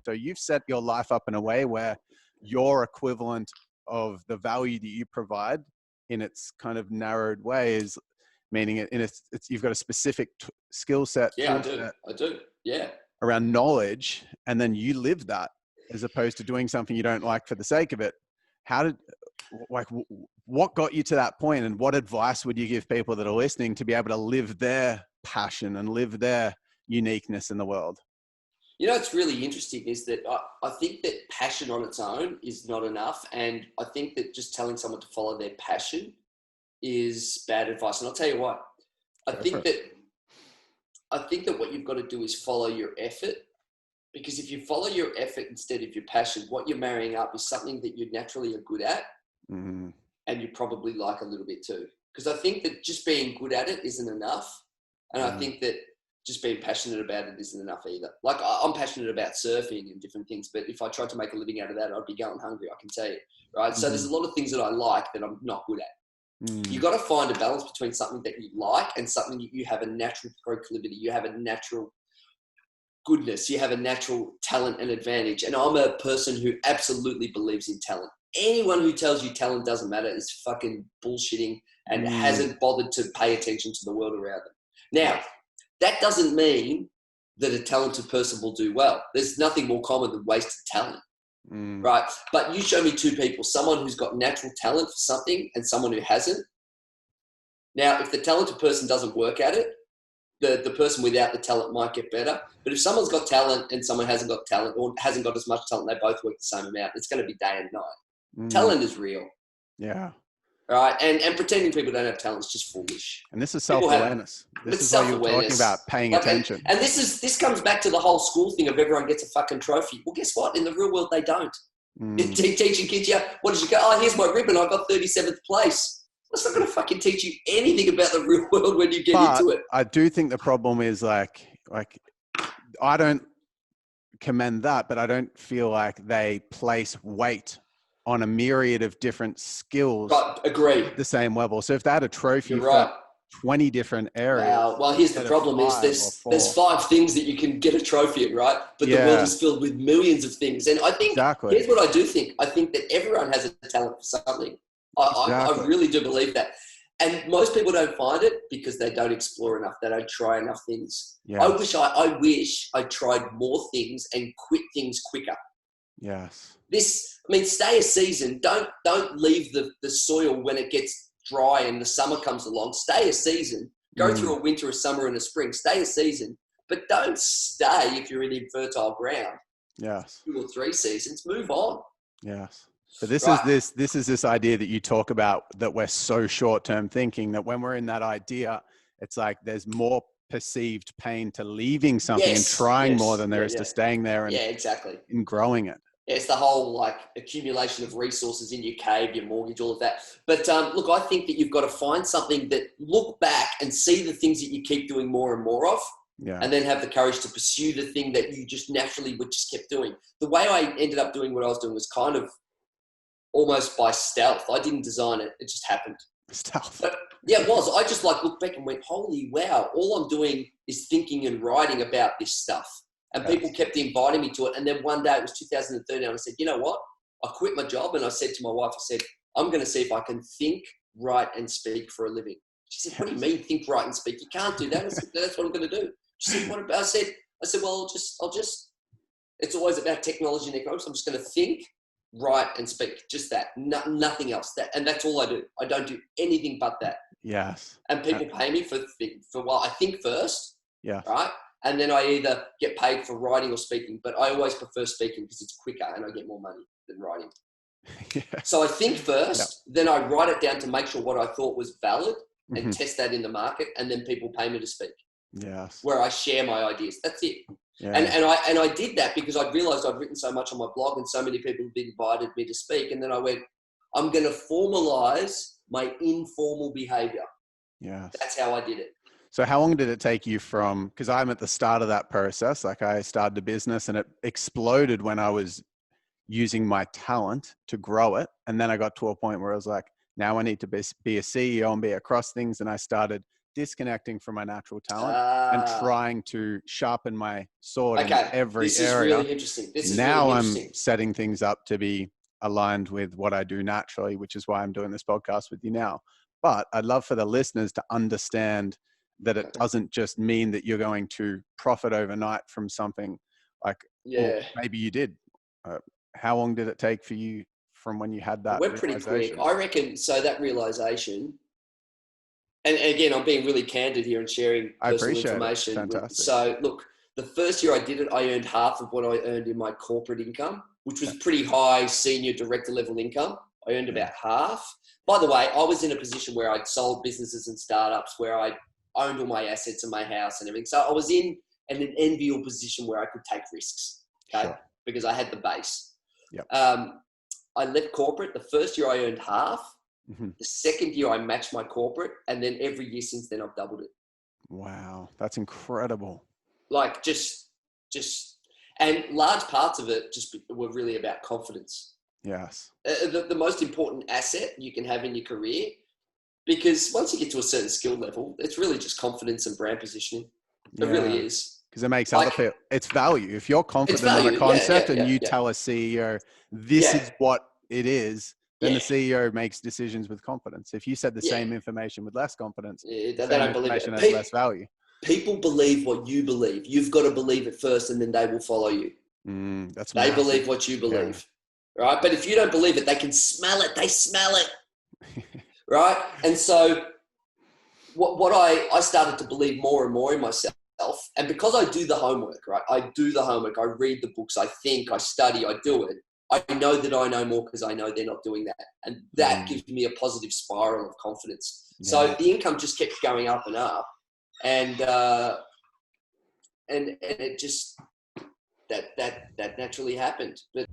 So you've set your life up in a way where your equivalent of the value that you provide in its kind of narrowed way is meaning it's you've got a specific skill set. Yeah, I do. Yeah. Around knowledge, and then you live that as opposed to doing something you don't like for the sake of it. What got you to that point, and what advice would you give people that are listening to be able to live their passion and live their uniqueness in the world? You know, it's really interesting is that I think that passion on its own is not enough. And I think that just telling someone to follow their passion is bad advice. And I'll tell you what, I think that what you've got to do is follow your effort. Because if you follow your effort instead of your passion, what you're marrying up is something that you naturally are good at, and you probably like a little bit too. Because I think that just being good at it isn't enough. And I think that just being passionate about it isn't enough either. Like I'm passionate about surfing and different things, but if I tried to make a living out of that, I'd be going hungry, I can tell you, right? So there's a lot of things that I like that I'm not good at. You got to find a balance between something that you like and something that you have a natural proclivity, you have a natural goodness, you have a natural talent and advantage. And I'm a person who absolutely believes in talent. Anyone who tells you talent doesn't matter is fucking bullshitting and hasn't bothered to pay attention to the world around them. Now, that doesn't mean that a talented person will do well. There's nothing more common than wasted talent, right? But you show me two people, someone who's got natural talent for something and someone who hasn't. Now, if the talented person doesn't work at it, the person without the talent might get better. But if someone's got talent and someone hasn't got talent or hasn't got as much talent, they both work the same amount. It's going to be day and night. Talent is real. Yeah. All right. And pretending people don't have talent is just foolish. And this is self-awareness. This is what you're talking about, paying attention. And this comes back to the whole school thing of everyone gets a fucking trophy. Well, guess what? In the real world, they don't. Teaching kids, what did you go? Oh, here's my ribbon. I got 37th place. That's not going to fucking teach you anything about the real world when you get into it. I do think the problem is like I don't commend that, but I don't feel like they place weight on a myriad of different skills. Right, agree. At the same level. So if they had a trophy for 20 different areas. Well, here's the problem is there's 5 things that you can get a trophy in, right? But the world is filled with millions of things. And I think, here's what I do think. I think that everyone has a talent for something. I really do believe that. And most people don't find it because they don't explore enough. They don't try enough things. Yes. I wish I tried more things and quit things quicker. Yes. Stay a season. Don't leave the soil when it gets dry and the summer comes along. Stay a season. Go through a winter, a summer, and a spring. Stay a season. But don't stay if you're in infertile ground. Yes. 2 or 3 seasons. Move on. Yes. But this is this idea that you talk about, that we're so short-term thinking, that when we're in that idea, it's like there's more perceived pain to leaving something and trying more than there is to staying there and and growing it. Yeah, it's the whole accumulation of resources in your cave, your mortgage, all of that. But look, I think that you've got to find something that look back and see the things that you keep doing more and more of. Yeah. And then have the courage to pursue the thing that you just naturally would just kept doing. The way I ended up doing what I was doing was kind of almost by stealth. I didn't design it. It just happened. Stealth. But yeah, it was. I just looked back and went, holy wow, all I'm doing is thinking and writing about this stuff. And people kept inviting me to it. And then one day, it was 2013, and I said, you know what? I quit my job and I said to my wife, I said, I'm going to see if I can think, write, and speak for a living. She said, what do you mean think, write, and speak? You can't do that. I said, that's what I'm going to do. She said, what about? I said, well, I'll just, it's always about technology and economics. I'm just going to think, write, and speak. Just that. Nothing else. And that's all I do. I don't do anything but that. Yes. And people pay me for what I think first. Yeah. Right. And then I either get paid for writing or speaking, but I always prefer speaking because it's quicker and I get more money than writing. So I think first, then I write it down to make sure what I thought was valid and test that in the market, and then people pay me to speak. Yes. Where I share my ideas. That's it. Yeah. And I did that because I realized I'd written so much on my blog and so many people had invited me to speak. And then I went, I'm going to formalize my informal behavior. Yes. That's how I did it. So how long did it take you from, because I'm at the start of that process, like I started a business and it exploded when I was using my talent to grow it. And then I got to a point where I was like, now I need to be a CEO and be across things. And I started disconnecting from my natural talent and trying to sharpen my sword in every this area. Is really interesting. This is now really interesting. I'm setting things up to be aligned with what I do naturally, which is why I'm doing this podcast with you now. But I'd love for the listeners to understand that it doesn't just mean that you're going to profit overnight from something like, or maybe you did. How long did it take for you from when you had that? It went pretty quick. I reckon, so that realization, and again, I'm being really candid here and sharing personal information. Fantastic. So look, the first year I did it, I earned half of what I earned in my corporate income, which was pretty high senior director level income. I earned about half. By the way, I was in a position where I'd sold businesses and startups, where I owned all my assets and my house and everything. So I was in an enviable position where I could take risks, because I had the base. Yep. I left corporate. The first year I earned half. Mm-hmm. The second year I matched my corporate, and then every year since then I've doubled it. Wow, that's incredible. Like just, and large parts of it just were really about confidence. Yes. The most important asset you can have in your career, because once you get to a certain skill level, it's really just confidence and brand positioning. It really is. Because it makes other people, it's value. If you're confident in a concept and you tell a CEO, this is what it is, then the CEO makes decisions with confidence. If you said the same information with less confidence, they don't believe it. Has less value. People believe what you believe. You've got to believe it first, and then they will follow you. They believe what you believe, right? But if you don't believe it, they can smell it. They smell it, right? And so what I started to believe more and more in myself. And because I do the homework, right? I do the homework. I read the books. I think, I study, I do it. I know that I know more because I know they're not doing that. And that gives me a positive spiral of confidence. Yeah. So the income just kept going up and up. And it just, that naturally happened. But